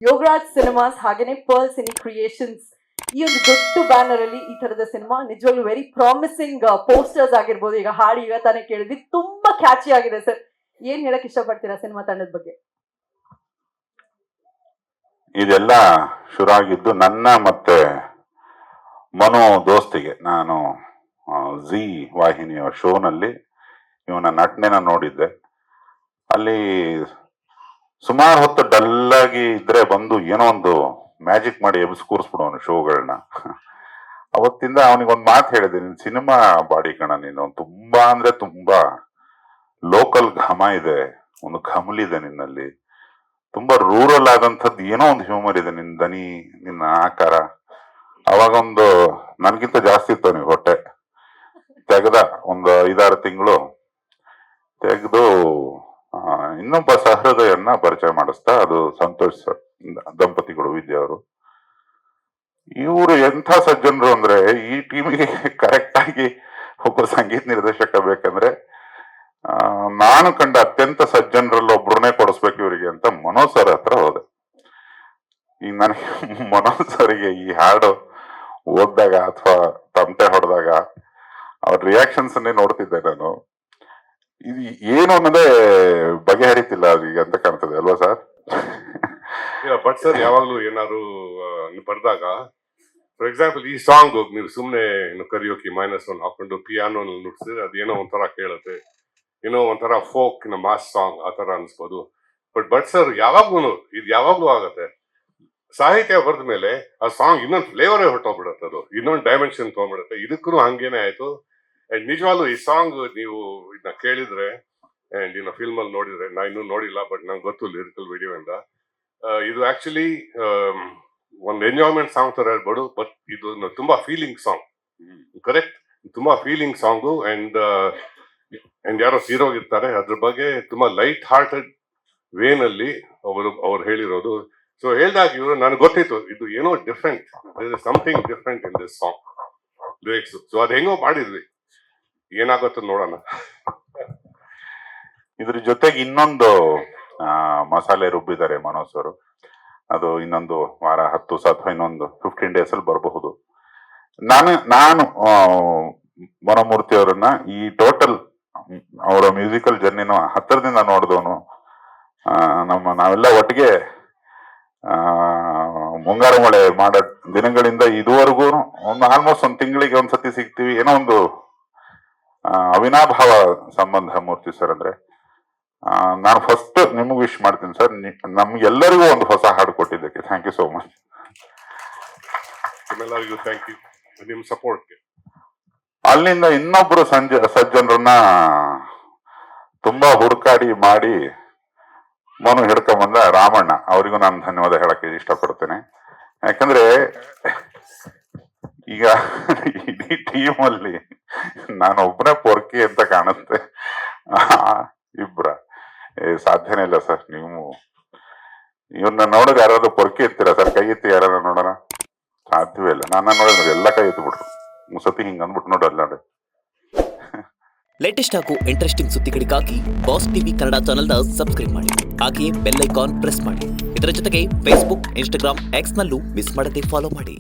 Yogaraj cinemas ಹಾಗೇನೆ pearl cine creations ಈ ಒಂದು ದೊಡ್ಡ ಬ್ಯಾನರ್ ಅಲ್ಲಿ ಈ ತರದ ಸಿನಿಮಾ ನಿಜವಾಗ್ಲೂ ವೆರಿ ಪ್ರಾಮಿಸಿಂಗ್ ಪೋಸ್ಟರ್ಸ್ ಆಗಿರ್ಬೋದು. ಈಗ ಹಾಡು ಈಗ ತಾನೇ ಕೇಳಿದ್ವಿ, ತುಂಬಾ ಕ್ಯಾಚಿ ಆಗಿದೆ ಸರ್. ಏನ್ ಹೇಳಕ್ ಇಷ್ಟಪಡ್ತೀರಾ ಸಿನಿಮಾ ತಂಡದ ಬಗ್ಗೆ? ಇದೆಲ್ಲ ಶುರು ಆಗಿದ್ದು ನನ್ನ ಮತ್ತೆ ಮನೋ ದೋಸ್ತಿಗೆ. ನಾನು ಜಿ ವಾಹಿನಿಯ ಶೋನಲ್ಲಿ ಇವನ ನಟನೆನ ನೋಡಿದ್ದೆ. ಅಲ್ಲಿ ಸುಮಾರು ಹೊತ್ತು ಡಲ್ಲಾಗಿ ಇದ್ರೆ ಬಂದು ಏನೋ ಒಂದು ಮ್ಯಾಜಿಕ್ ಮಾಡಿ ಎಬ್ಸ್ ಕೂರಿಸ್ಬಿಡೋನು ಶೋಗಳನ್ನ. ಅವತ್ತಿಂದ ಅವನಿಗೊಂದು ಮಾತು ಹೇಳಿದೆ, ನಿನ್ ಸಿನಿಮಾ ಬಾಡಿ ಕಣ ನೀನು, ತುಂಬಾ ಅಂದ್ರೆ ತುಂಬಾ ಲೋಕಲ್ ಘಮ ಇದೆ, ಒಂದು ಘಮಲಿದೆ ನಿನ್ನಲ್ಲಿ, ತುಂಬಾ ರೂರಲ್ ಆದಂಥದ್ದು ಏನೋ ಒಂದು ಹ್ಯೂಮರ್ ಇದೆ ನಿನ್ ದನಿ, ನಿನ್ನ ಆಕಾರ. ಅವಾಗೊಂದು ನನ್ಗಿಂತ ಜಾಸ್ತಿ ಇತ್ತು ನೀವು ಹೊಟ್ಟೆ ತೆಗೆದ ಒಂದು 5-6 ತಿಂಗಳು ತೆಗೆದು ಇನ್ನೊಬ್ಬ ಸಹೃದಯನ್ನ ಪರಿಚಯ ಮಾಡಿಸ್ತಾ, ಅದು ಸಂತೋಷ್ ದಂಪತಿಗಳು ವಿದ್ಯಾ ಅವರು. ಇವರು ಎಂಥ ಸಜ್ಜನರು ಅಂದ್ರೆ, ಈ ಟೀಮಿಗೆ ಕರೆಕ್ಟ್ ಆಗಿ ಒಬ್ಬ ಸಂಗೀತ ನಿರ್ದೇಶಕ ಬೇಕಂದ್ರೆ ನಾನು ಕಂಡ ಅತ್ಯಂತ ಸಜ್ಜನರಲ್ಲಿ ಒಬ್ರನ್ನೇ ಕೊಡಿಸ್ಬೇಕು ಇವರಿಗೆ ಅಂತ ಮನೋಜ್ ಸರ್ ಹತ್ರ ಹೋದೆ. ಈಗ ನನಗೆ ಮನೋಜ್ ಸರ್ಗೆ ಈ ಹಾಡು ಓದಿದಾಗ ಅಥವಾ ತಮಟೆ ಹೊಡೆದಾಗ ಅವ್ರ ರಿಯಾಕ್ಷನ್ಸ್ ಅನ್ನೇ ನೋಡ್ತಿದ್ದೆ ನಾನು. ಇದು ಏನು ಅನ್ನೋದೇ ಬಗೆಹರಿತಿಲ್ಲ ಈಗ ಅಂತ ಕಾಣ್ತದೆ ಅಲ್ವಾ ಸರ್? ಬಟ್ ಸರ್ ಯಾವಾಗ್ಲೂ ಏನಾದ್ರು ಬರ್ದಾಗ, ಫಾರ್ ಎಕ್ಸಾಂಪಲ್ ಈ ಸಾಂಗ್ ನೀವು ಸುಮ್ನೆ ಕರಿಯೋಕೆ -1 ಹಾಕೊಂಡು ಪಿಯಾನೋ ನುಡ್ಸಿದ್ರೆ ಅದೇನೋ ಒಂಥರ ಕೇಳುತ್ತೆ, ಏನೋ ಒಂಥರ ಫೋಕ್ ಮಾಸ್ ಸಾಂಗ್ ಆ ತರ ಅನ್ಸ್ಬೋದು. ಬಟ್ ಸರ್ ಯಾವಾಗ್ಲೂ ಇದು ಯಾವಾಗ್ಲೂ ಆಗತ್ತೆ, ಸಾಹಿತ್ಯ ಬರೆದ ಮೇಲೆ ಆ ಸಾಂಗ್ ಇನ್ನೊಂದು ಫ್ಲೇವರೇ ಹೊಟ್ಟೋಗ್ಬಿಡುತ್ತೆ, ಅದು ಇನ್ನೊಂದು ಡೈಮೆನ್ಷನ್ ತಗೊಂಡ್ಬಿಡುತ್ತೆ. ಇದಕ್ಕೂ ಹಂಗೇನೆ ಆಯ್ತು. ಅಂಡ್ ನಿಜವಾಗ್ಲೂ ಈ ಸಾಂಗ್ ನೀವು ಇದನ್ನ ಕೇಳಿದ್ರೆ ಅಂಡ್ ಫಿಲ್ಮ್ ಅಲ್ಲಿ ನೋಡಿದ್ರೆ, ನಾ ಇನ್ನೂ ನೋಡಿಲ್ಲ ಬಟ್ ನಂಗೆ ಗೊತ್ತು ಲಿರಿಕಲ್ ವಿಡಿಯೋ ಇಂದ, ಇದು ಆಕ್ಚುಲಿ ಒಂದು ಎಂಜಾಯ್ಮೆಂಟ್ ಸಾಂಗ್ ತರ ಹೇಳ್ಬೋದು. ಬಟ್ ಇದು ತುಂಬಾ ಫೀಲಿಂಗ್ ಸಾಂಗ್, ಕರೆಕ್ಟ್, ತುಂಬಾ ಫೀಲಿಂಗ್ ಸಾಂಗು. ಅಂಡ್ ಯಾರೋ ಹೀರೋ ಇರ್ತಾರೆ, ಅದ್ರ ಬಗ್ಗೆ ತುಂಬಾ ಲೈಟ್ ಹಾರ್ಟೆಡ್ ವೇನಲ್ಲಿ ಅವ್ರು ಹೇಳಿರೋದು. ಸೊ ಹೇಳ್ದಾಗ ಇವರು ನನಗೆ ಗೊತ್ತಿತ್ತು ಇದು ಏನೋ different, something different in this song lyrics. So ಅದ್ ಹೆಂಗೋ ಮಾಡಿದ್ವಿ, ಏನಾಗುತ್ತೋ ನೋಡೋಣ. ಇದ್ರ ಜೊತೆಗೆ ಇನ್ನೊಂದು ಮಸಾಲೆ ರುಬ್ಬಿದ್ದಾರೆ ಮನೋಜ್ ಅವರು. ಅದು ಇನ್ನೊಂದು ವಾರ 10 ಅಥವಾ ಇನ್ನೊಂದು 15 ಡೇಸ್ ಅಲ್ಲಿ ಬರಬಹುದು. ನಾನು ಮನೋಮೂರ್ತಿ ಅವರನ್ನ ಈ ಟೋಟಲ್ ಅವರ ಮ್ಯೂಸಿಕಲ್ ಜರ್ನಿನ ಹತ್ತಿರದಿಂದ ನೋಡಿದವನು. ನಾವೆಲ್ಲ ಒಟ್ಟಿಗೆ ಮುಂಗಾರು ಮಳೆ ಮಾಡೋ ದಿನಗಳಿಂದ ಇದುವರೆಗೂ ಒಂದು ಆಲ್ಮೋಸ್ಟ್ ಒಂದು ತಿಂಗಳಿಗೆ ಒಂದ್ಸತಿ ಸಿಗ್ತೀವಿ. ಏನೋ ಒಂದು ಅವಿನಾಭಾವ ಸಂಬಂಧ ಮೂರ್ತಿ ಸರ್ ಅಂದ್ರೆ. ನಾನು ಫಸ್ಟ್ ನಿಮಗೆ ವಿಶ್ ಮಾಡ್ತೀನಿ ಸರ್, ನಮ್ಗೆಲ್ಲರಿಗೂ ಒಂದು ಹೊಸ ಹಾಡು ಕೊಟ್ಟಿದ್ದಕ್ಕೆ ಥ್ಯಾಂಕ್ ಯು ಸೋ ಮಚ್. ನಿಮ್ಮೆಲ್ಲರಿಗೂ ಥ್ಯಾಂಕ್ ಯು ನಿಮ್ ಸಪೋರ್ಟ್ಗೆ. ಅಲ್ಲಿಂದ ಇನ್ನೊಬ್ರು ಸಜ್ಜನರನ್ನ ತುಂಬಾ ಹುಡುಕಾಡಿ ಮಾಡಿ ಮನು ಹಿಡ್ಕೊಂಬಂದ ರಾಮಣ್ಣ, ಅವರಿಗೂ ನಾನು ಧನ್ಯವಾದ ಹೇಳಕ್ಕೆ ಇಷ್ಟಪಡ್ತೇನೆ. ಯಾಕಂದ್ರೆ ಈಗ ಇಡೀ ಟೀಮ್ ಅಲ್ಲಿ ನಾನು ಒಬ್ಬನೇ ಪೊರ್ಕಿ ಅಂತ ಕಾಣುತ್ತೆ. ಇಬ್ರ ಸಾಧ್ಯನೇ ಇಲ್ಲ ಸರ್. ನೀವು ಇವ್ರನ್ನ ನೋಡಿದ್ರೆ ಯಾರಾದ್ರೂ ಪೊರ್ಕಿ ಎತ್ತೀರಾ ಸರ್? ಕೈ ಎತ್ತಿ ಯಾರ ನೋಡೋಣ? ಸಾಧ್ಯವೇ ಇಲ್ಲ. ನನ್ನ ನೋಡಿದ್ರೆ ಎಲ್ಲ ಕೈ ಎತ್ತು ಬಿಟ್ರು, ಮುಸತಿ ಹಿಂಗ್ ಅಂದ್ಬಿಟ್ಟು ನೋಡ್ರಿ ನೋಡಿ. ಲೇಟೆಸ್ಟ್ ಹಾಗೂ ಇಂಟ್ರೆಸ್ಟಿಂಗ್ ಸುದ್ದಿಗಳಿಗಾಗಿ ಬಾಸ್ ಟಿವಿ ಕನ್ನಡ ಚಾನೆಲ್ನ ಸಬ್ಸ್ಕ್ರೈಬ್ ಮಾಡಿ, ಹಾಗೆಯೇ ಬೆಲ್ ಐಕಾನ್ ಪ್ರೆಸ್ ಮಾಡಿ. ಇದರ ಜೊತೆಗೆ ಫೇಸ್ಬುಕ್, ಇನ್ಸ್ಟಾಗ್ರಾಮ್, ಎಕ್ಸ್ ನಲ್ಲೂ ಮಿಸ್ ಮಾಡದೆ ಫಾಲೋ ಮಾಡಿ.